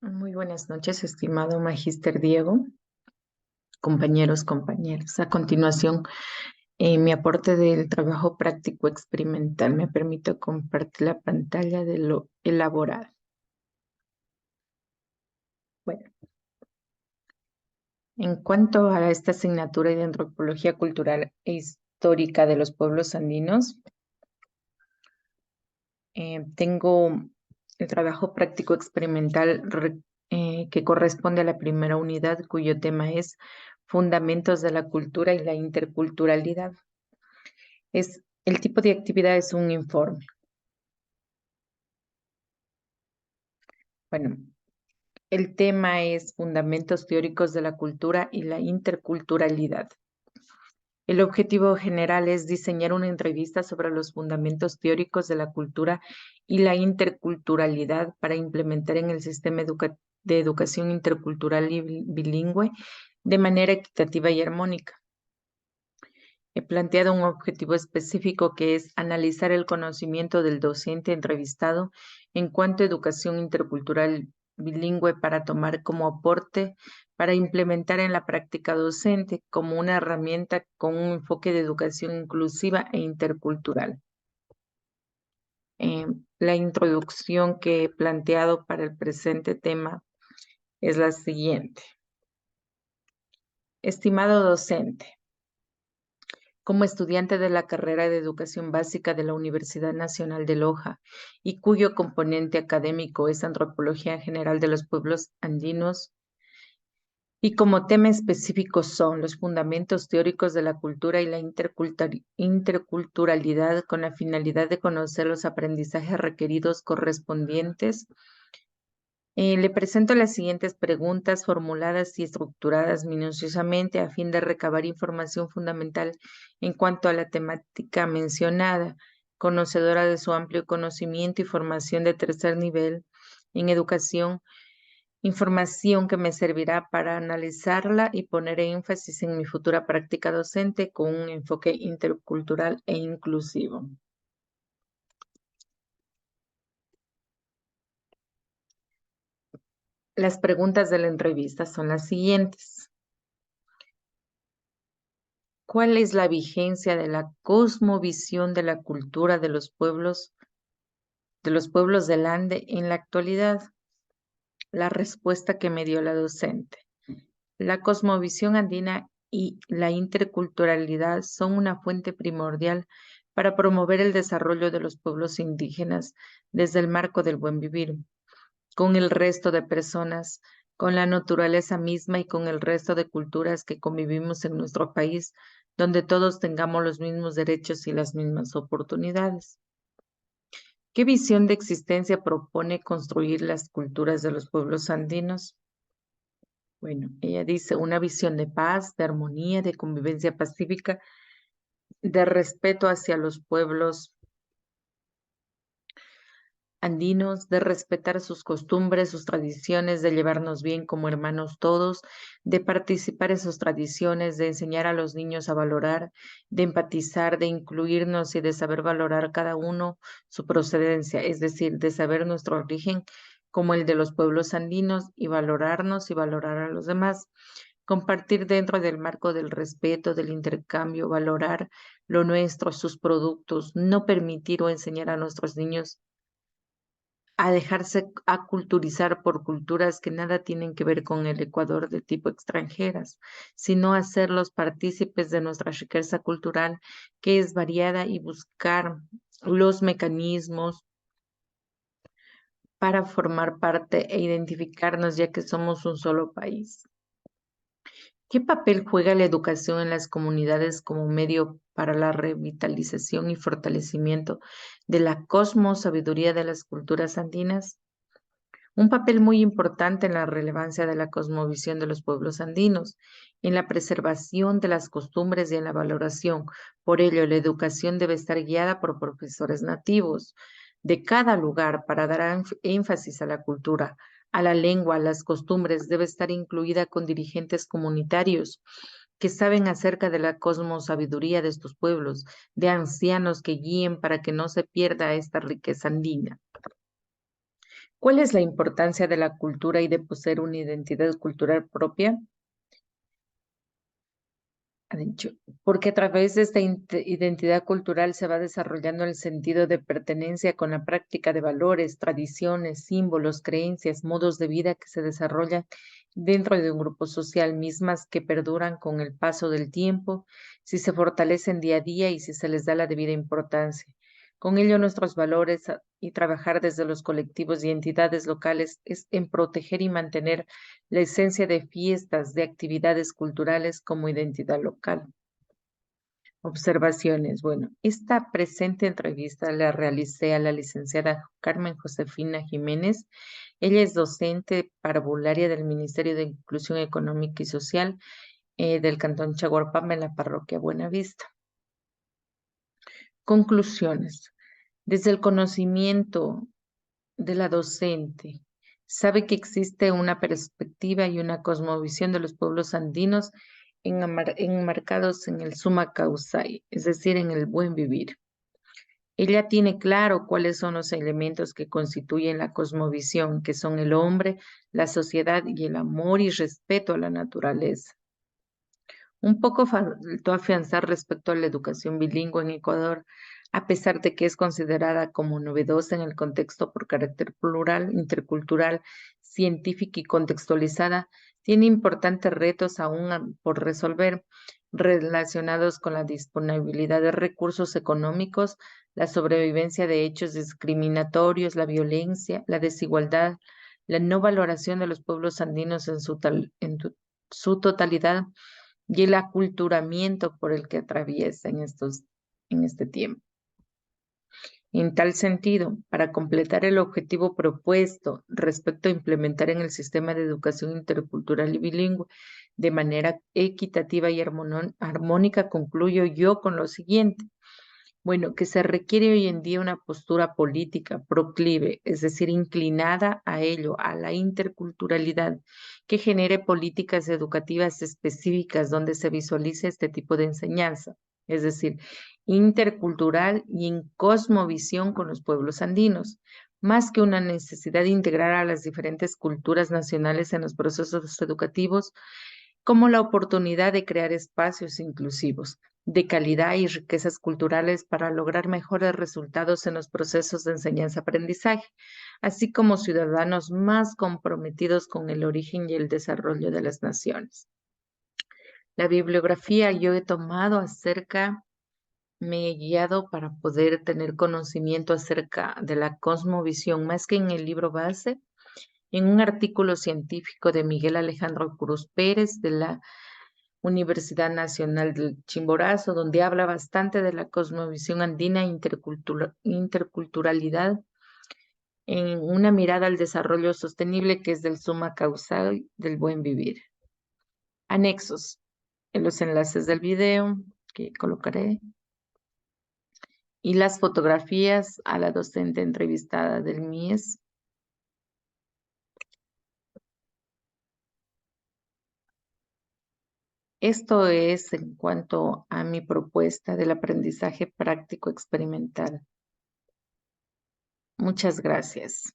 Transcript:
Muy buenas noches, estimado Magíster Diego, compañeros, compañeras. A continuación, mi aporte del trabajo práctico experimental me permite compartir la pantalla de lo elaborado. Bueno, en cuanto a esta asignatura de antropología cultural e histórica de los pueblos andinos, tengo el trabajo práctico experimental que corresponde a la primera unidad, cuyo tema es Fundamentos de la cultura y la interculturalidad. El tipo de actividad es un informe. Bueno, el tema es Fundamentos teóricos de la cultura y la interculturalidad. El objetivo general es diseñar una entrevista sobre los fundamentos teóricos de la cultura y la interculturalidad para implementar en el sistema de educación intercultural y bilingüe de manera equitativa y armónica. He planteado un objetivo específico que es analizar el conocimiento del docente entrevistado en cuanto a educación intercultural bilingüe para tomar como aporte para implementar en la práctica docente como una herramienta con un enfoque de educación inclusiva e intercultural. La introducción que he planteado para el presente tema es la siguiente. Estimado docente, como estudiante de la carrera de Educación Básica de la Universidad Nacional de Loja y cuyo componente académico es Antropología General de los Pueblos Andinos, y como tema específico son los fundamentos teóricos de la cultura y la interculturalidad con la finalidad de conocer los aprendizajes requeridos correspondientes. Le presento las siguientes preguntas formuladas y estructuradas minuciosamente a fin de recabar información fundamental en cuanto a la temática mencionada, conocedora de su amplio conocimiento y formación de tercer nivel en educación, información que me servirá para analizarla y poner énfasis en mi futura práctica docente con un enfoque intercultural e inclusivo. Las preguntas de la entrevista son las siguientes. ¿Cuál es la vigencia de la cosmovisión de la cultura de los pueblos del Ande en la actualidad? La respuesta que me dio la docente. La cosmovisión andina y la interculturalidad son una fuente primordial para promover el desarrollo de los pueblos indígenas desde el marco del buen vivir, con el resto de personas, con la naturaleza misma y con el resto de culturas que convivimos en nuestro país, donde todos tengamos los mismos derechos y las mismas oportunidades. ¿Qué visión de existencia propone construir las culturas de los pueblos andinos? Bueno, ella dice una visión de paz, de armonía, de convivencia pacífica, de respeto hacia los pueblos andinos, de respetar sus costumbres, sus tradiciones, de llevarnos bien como hermanos todos, de participar en sus tradiciones, de enseñar a los niños a valorar, de empatizar, de incluirnos y de saber valorar cada uno su procedencia, es decir, de saber nuestro origen como el de los pueblos andinos y valorarnos y valorar a los demás. Compartir dentro del marco del respeto, del intercambio, valorar lo nuestro, sus productos, no permitir o enseñar a nuestros niños a dejarse aculturizar por culturas que nada tienen que ver con el Ecuador de tipo extranjeras, sino hacerlos partícipes de nuestra riqueza cultural, que es variada, y buscar los mecanismos para formar parte e identificarnos, ya que somos un solo país. ¿Qué papel juega la educación en las comunidades como medio para la revitalización y fortalecimiento de la cosmosabiduría de las culturas andinas? Un papel muy importante en la relevancia de la cosmovisión de los pueblos andinos, en la preservación de las costumbres y en la valoración. Por ello, la educación debe estar guiada por profesores nativos de cada lugar para dar énfasis a la cultura, a la lengua, a las costumbres. Debe estar incluida con dirigentes comunitarios que saben acerca de la cosmosabiduría de estos pueblos, de ancianos que guíen para que no se pierda esta riqueza andina. ¿Cuál es la importancia de la cultura y de poseer una identidad cultural propia? Ha dicho, porque a través de esta identidad cultural se va desarrollando el sentido de pertenencia con la práctica de valores, tradiciones, símbolos, creencias, modos de vida que se desarrollan dentro de un grupo social, mismas que perduran con el paso del tiempo, si se fortalecen día a día y si se les da la debida importancia. Con ello, nuestros valores y trabajar desde los colectivos y entidades locales es en proteger y mantener la esencia de fiestas, de actividades culturales como identidad local. Observaciones. Bueno, esta presente entrevista la realicé a la licenciada Carmen Josefina Jiménez. Ella es docente parvularia del Ministerio de Inclusión Económica y Social del Cantón Chaguarpama en la parroquia Buenavista. Conclusiones. Desde el conocimiento de la docente, sabe que existe una perspectiva y una cosmovisión de los pueblos andinos enmarcados en el summa causai, es decir, en el buen vivir. Ella tiene claro cuáles son los elementos que constituyen la cosmovisión, que son el hombre, la sociedad y el amor y respeto a la naturaleza. Un poco faltó afianzar respecto a la educación bilingüe en Ecuador, a pesar de que es considerada como novedosa en el contexto por carácter plural, intercultural, científica y contextualizada, tiene importantes retos aún por resolver relacionados con la disponibilidad de recursos económicos, la sobrevivencia de hechos discriminatorios, la violencia, la desigualdad, la no valoración de los pueblos andinos en su totalidad y el aculturamiento por el que atraviesa en este tiempo. En tal sentido, para completar el objetivo propuesto respecto a implementar en el sistema de educación intercultural y bilingüe de manera equitativa y armónica, concluyo yo con lo siguiente. Bueno, que se requiere hoy en día una postura política proclive, es decir, inclinada a ello, a la interculturalidad, que genere políticas educativas específicas donde se visualice este tipo de enseñanza, es decir, intercultural y en cosmovisión con los pueblos andinos, más que una necesidad de integrar a las diferentes culturas nacionales en los procesos educativos, como la oportunidad de crear espacios inclusivos de calidad y riquezas culturales para lograr mejores resultados en los procesos de enseñanza-aprendizaje, así como ciudadanos más comprometidos con el origen y el desarrollo de las naciones. La bibliografía yo he tomado me he guiado para poder tener conocimiento acerca de la cosmovisión, más que en el libro base, en un artículo científico de Miguel Alejandro Cruz Pérez de la Universidad Nacional del Chimborazo, donde habla bastante de la cosmovisión andina e interculturalidad en una mirada al desarrollo sostenible que es del suma causal del buen vivir. Anexos en los enlaces del video que colocaré y las fotografías a la docente entrevistada del MIES. Esto es en cuanto a mi propuesta del aprendizaje práctico experimental. Muchas gracias.